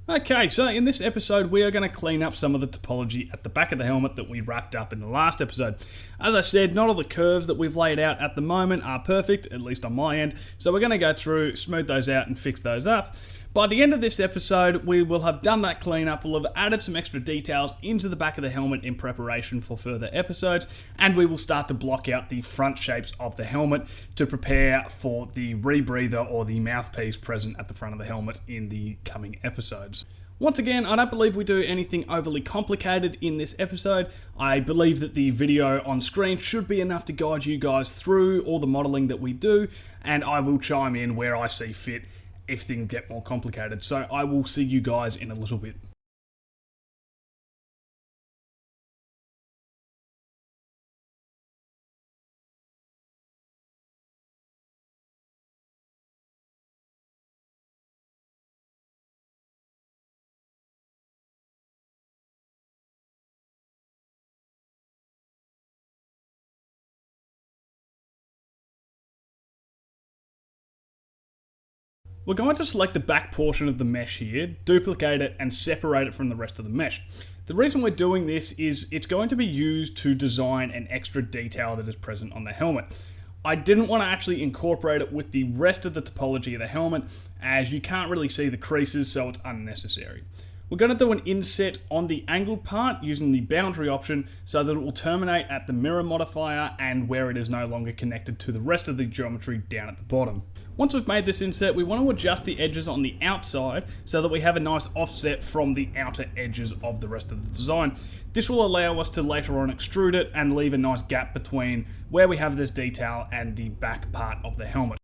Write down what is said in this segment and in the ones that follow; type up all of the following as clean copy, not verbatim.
Okay, so in this episode we are going to clean up some of the topology at the back of the helmet that we wrapped up in the last episode. As I said, not all the curves that we've laid out at the moment are perfect, at least on my end, so we're going to go through, smooth those out and fix those up. By the end of this episode, we will have done that cleanup, we'll have added some extra details into the back of the helmet in preparation for further episodes, and we will start to block out the front shapes of the helmet to prepare for the rebreather or the mouthpiece present at the front of the helmet in the coming episodes. Once again, I don't believe we do anything overly complicated in this episode. I believe that the video on screen should be enough to guide you guys through all the modelling that we do, and I will chime in where I see fit if things get more complicated. So I will see you guys in a little bit. We're going to select the back portion of the mesh here, duplicate it and separate it from the rest of the mesh. The reason we're doing this is it's going to be used to design an extra detail that is present on the helmet. I didn't want to actually incorporate it with the rest of the topology of the helmet, as you can't really see the creases, so it's unnecessary. We're going to do an inset on the angled part using the boundary option so that it will terminate at the mirror modifier and where it is no longer connected to the rest of the geometry down at the bottom. Once we've made this inset, we want to adjust the edges on the outside so that we have a nice offset from the outer edges of the rest of the design. This will allow us to later on extrude it and leave a nice gap between where we have this detail and the back part of the helmet.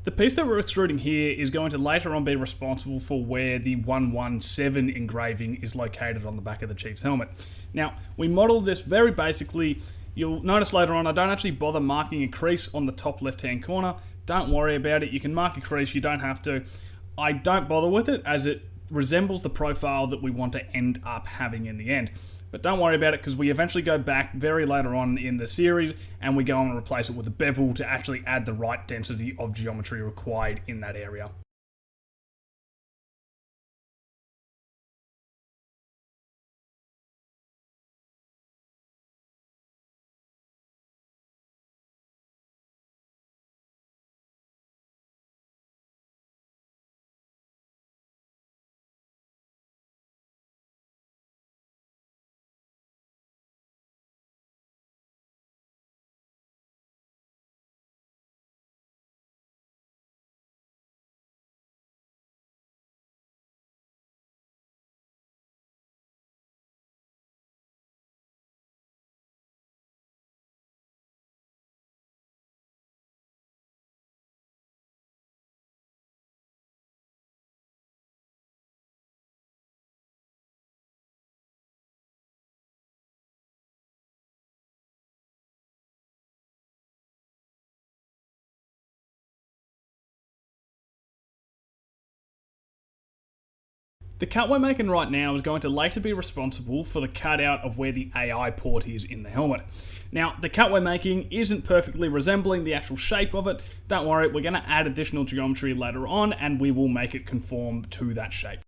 The piece that we're extruding here is going to later on be responsible for where the 117 engraving is located on the back of the Chief's helmet. Now, we modelled this very basically You'll notice later on I don't actually bother marking a crease on the top left hand corner. Don't worry about it, you can mark a crease, you don't have to. I don't bother with it as it resembles the profile that we want to end up having in the end. But don't worry about it because we eventually go back very later on in the series and we go on and replace it with a bevel to actually add the right density of geometry required in that area. The cut we're making right now is going to later be responsible for the cutout of where the AI port is in the helmet. Now, the cut we're making isn't perfectly resembling the actual shape of it. Don't worry, we're going to add additional geometry later on and we will make it conform to that shape.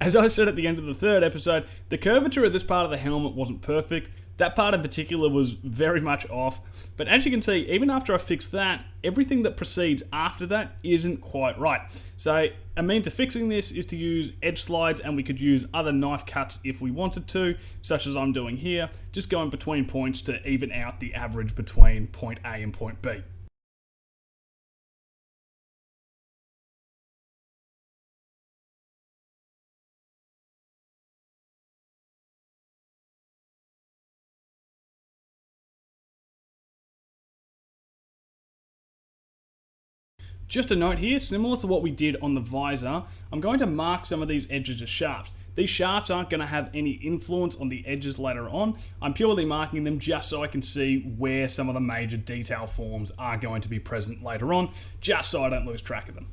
As I said at the end of the third episode, the curvature of this part of the helmet wasn't perfect. That part in particular was very much off. But as you can see, even after I fixed that, everything that proceeds after that isn't quite right. So a means of fixing this is to use edge slides, and we could use other knife cuts if we wanted to, such as I'm doing here, just going between points to even out the average between point A and point B. Just a note here, similar to what we did on the visor, I'm going to mark some of these edges as sharps. These sharps aren't going to have any influence on the edges later on. I'm purely marking them just so I can see where some of the major detail forms are going to be present later on, just so I don't lose track of them.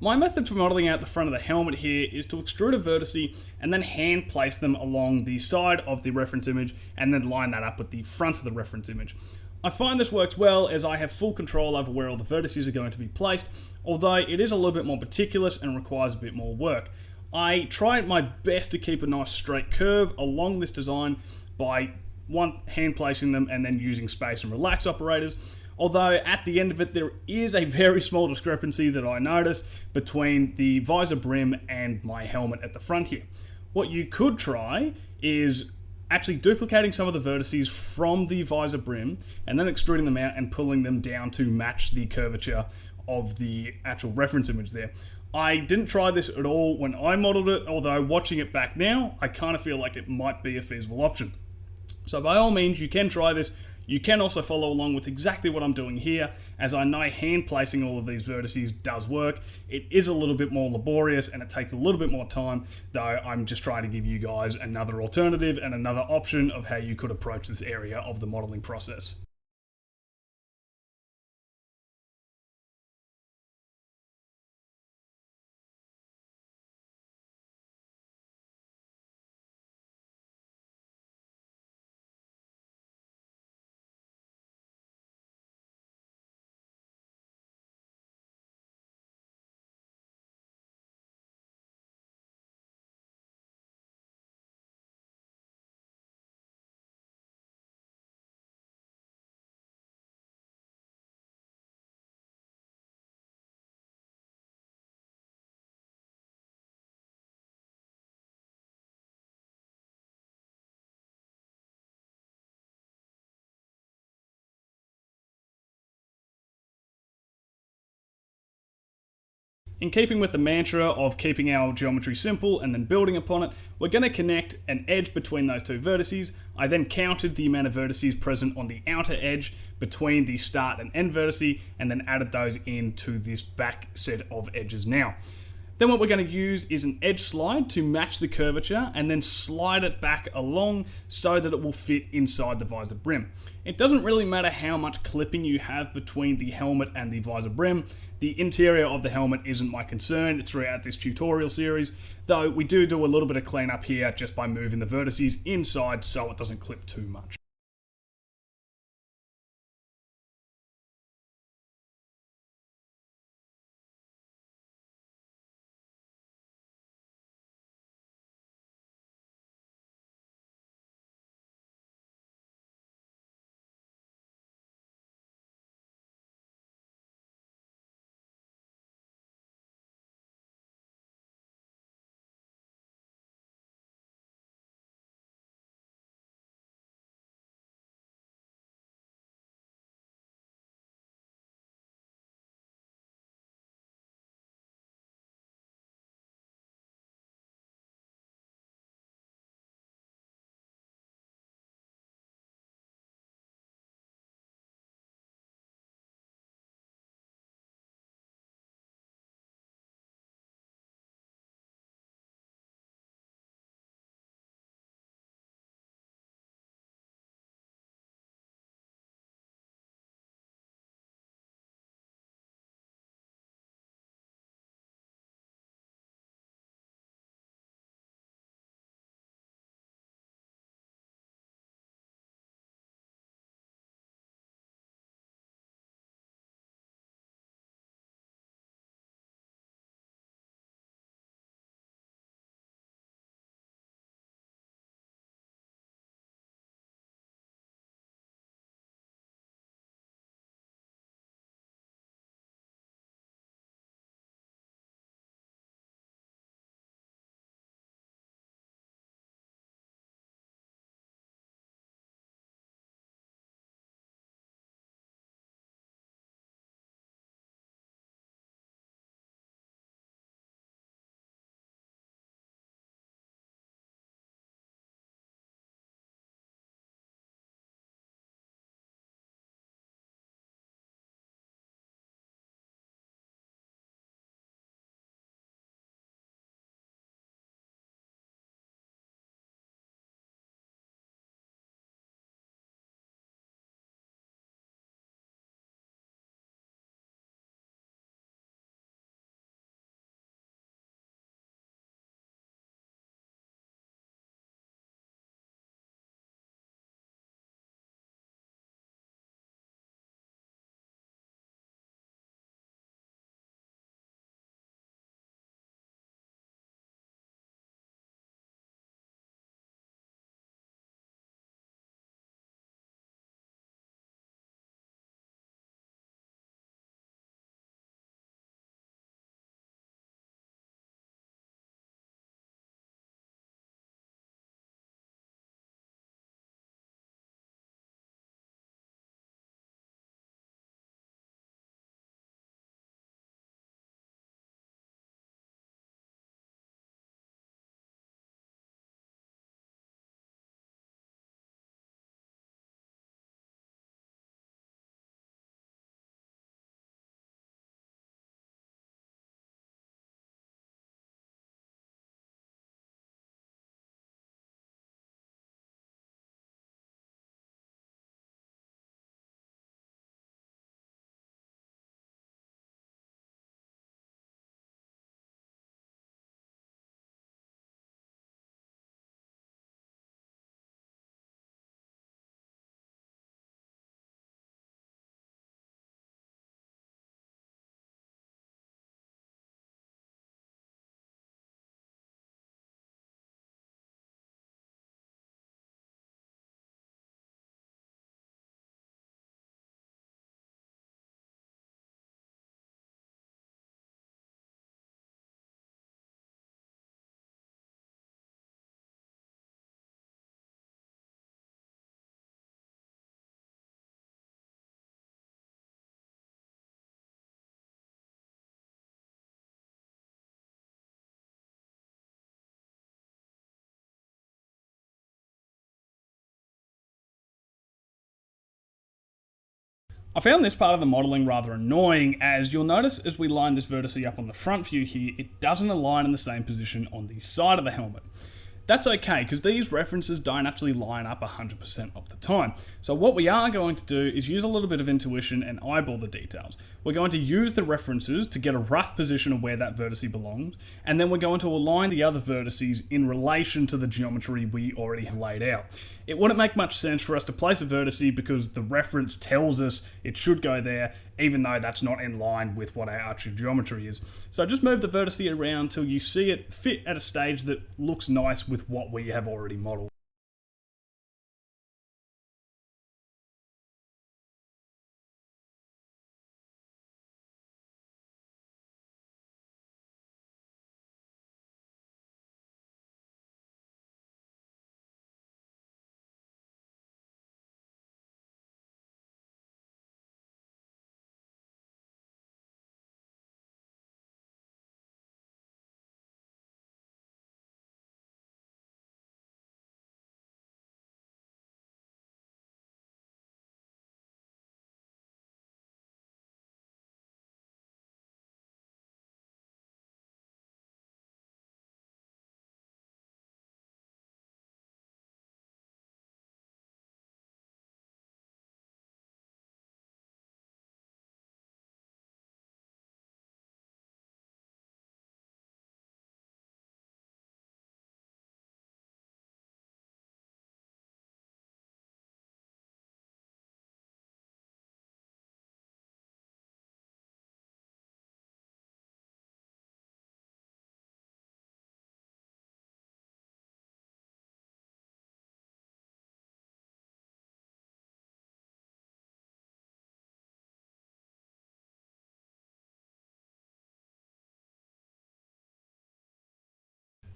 My method for modelling out the front of the helmet here is to extrude a vertice and then hand place them along the side of the reference image and then line that up with the front of the reference image. I find this works well as I have full control over where all the vertices are going to be placed, although it is a little bit more meticulous and requires a bit more work. I try my best to keep a nice straight curve along this design by hand placing them and then using space and relax operators. Although at the end of it, there is a very small discrepancy that I notice between the visor brim and my helmet at the front here. What you could try is actually duplicating some of the vertices from the visor brim and then extruding them out and pulling them down to match the curvature of the actual reference image there. I didn't try this at all when I modeled it, although watching it back now, I kind of feel like it might be a feasible option. So by all means, you can try this. You can also follow along with exactly what I'm doing here, as I know hand placing all of these vertices does work. It is a little bit more laborious and it takes a little bit more time, though I'm just trying to give you guys another alternative and another option of how you could approach this area of the modeling process. In keeping with the mantra of keeping our geometry simple and then building upon it, we're going to connect an edge between those two vertices. I then counted the amount of vertices present on the outer edge between the start and end vertice and then added those into this back set of edges now. Then what we're going to use is an edge slide to match the curvature and then slide it back along so that it will fit inside the visor brim. It doesn't really matter how much clipping you have between the helmet and the visor brim. The interior of the helmet isn't my concern throughout this tutorial series, though we do a little bit of cleanup here just by moving the vertices inside so it doesn't clip too much. I found this part of the modelling rather annoying, as you'll notice as we line this vertice up on the front view here, it doesn't align in the same position on the side of the helmet. That's okay, because these references don't actually line up 100% of the time. So what we are going to do is use a little bit of intuition and eyeball the details. We're going to use the references to get a rough position of where that vertice belongs, and then we're going to align the other vertices in relation to the geometry we already have laid out. It wouldn't make much sense for us to place a vertice because the reference tells us it should go there, even though that's not in line with what our actual geometry is. So just move the vertice around till you see it fit at a stage that looks nice with what we have already modelled.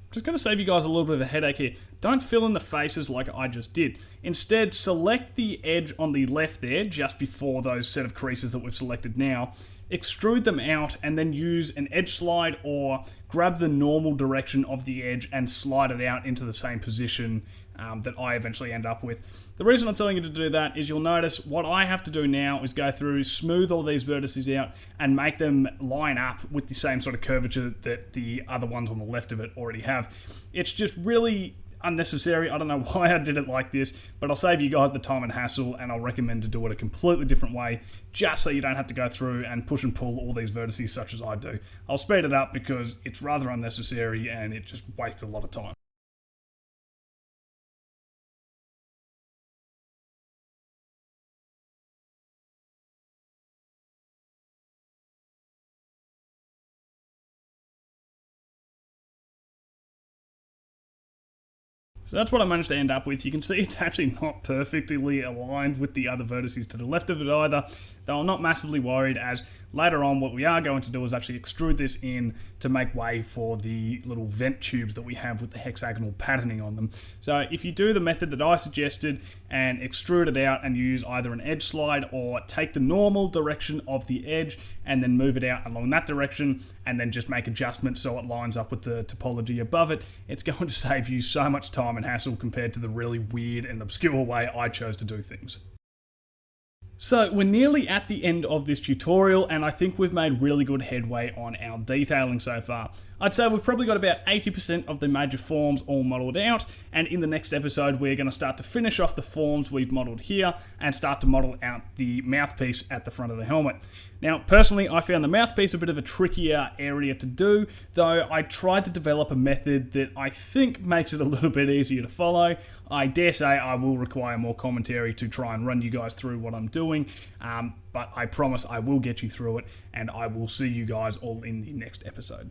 Just going to save you guys a little bit of a headache here. Don't fill in the faces like I just did. Instead, select the edge on the left there, just before those set of creases that we've selected now, extrude them out, and then use an edge slide or grab the normal direction of the edge and slide it out into the same position that I eventually end up with. The reason I'm telling you to do that is you'll notice what I have to do now is go through, smooth all these vertices out, and make them line up with the same sort of curvature that the other ones on the left of it already have. It's just really unnecessary. I don't know why I did it like this, but I'll save you guys the time and hassle, and I'll recommend to do it a completely different way, just so you don't have to go through and push and pull all these vertices such as I do. I'll speed it up because it's rather unnecessary and it just wastes a lot of time. So that's what I managed to end up with. You can see it's actually not perfectly aligned with the other vertices to the left of it either, though I'm not massively worried, as later on what we are going to do is actually extrude this in to make way for the little vent tubes that we have with the hexagonal patterning on them. So if you do the method that I suggested and extrude it out and use either an edge slide or take the normal direction of the edge and then move it out along that direction and then just make adjustments so it lines up with the topology above it, it's going to save you so much time and hassle compared to the really weird and obscure way I chose to do things. So we're nearly at the end of this tutorial, and I think we've made really good headway on our detailing so far. I'd say we've probably got about 80% of the major forms all modelled out, and in the next episode we're going to start to finish off the forms we've modelled here and start to model out the mouthpiece at the front of the helmet. Now, personally, I found the mouthpiece a bit of a trickier area to do, though I tried to develop a method that I think makes it a little bit easier to follow. I dare say I will require more commentary to try and run you guys through what I'm doing, but I promise I will get you through it, and I will see you guys all in the next episode.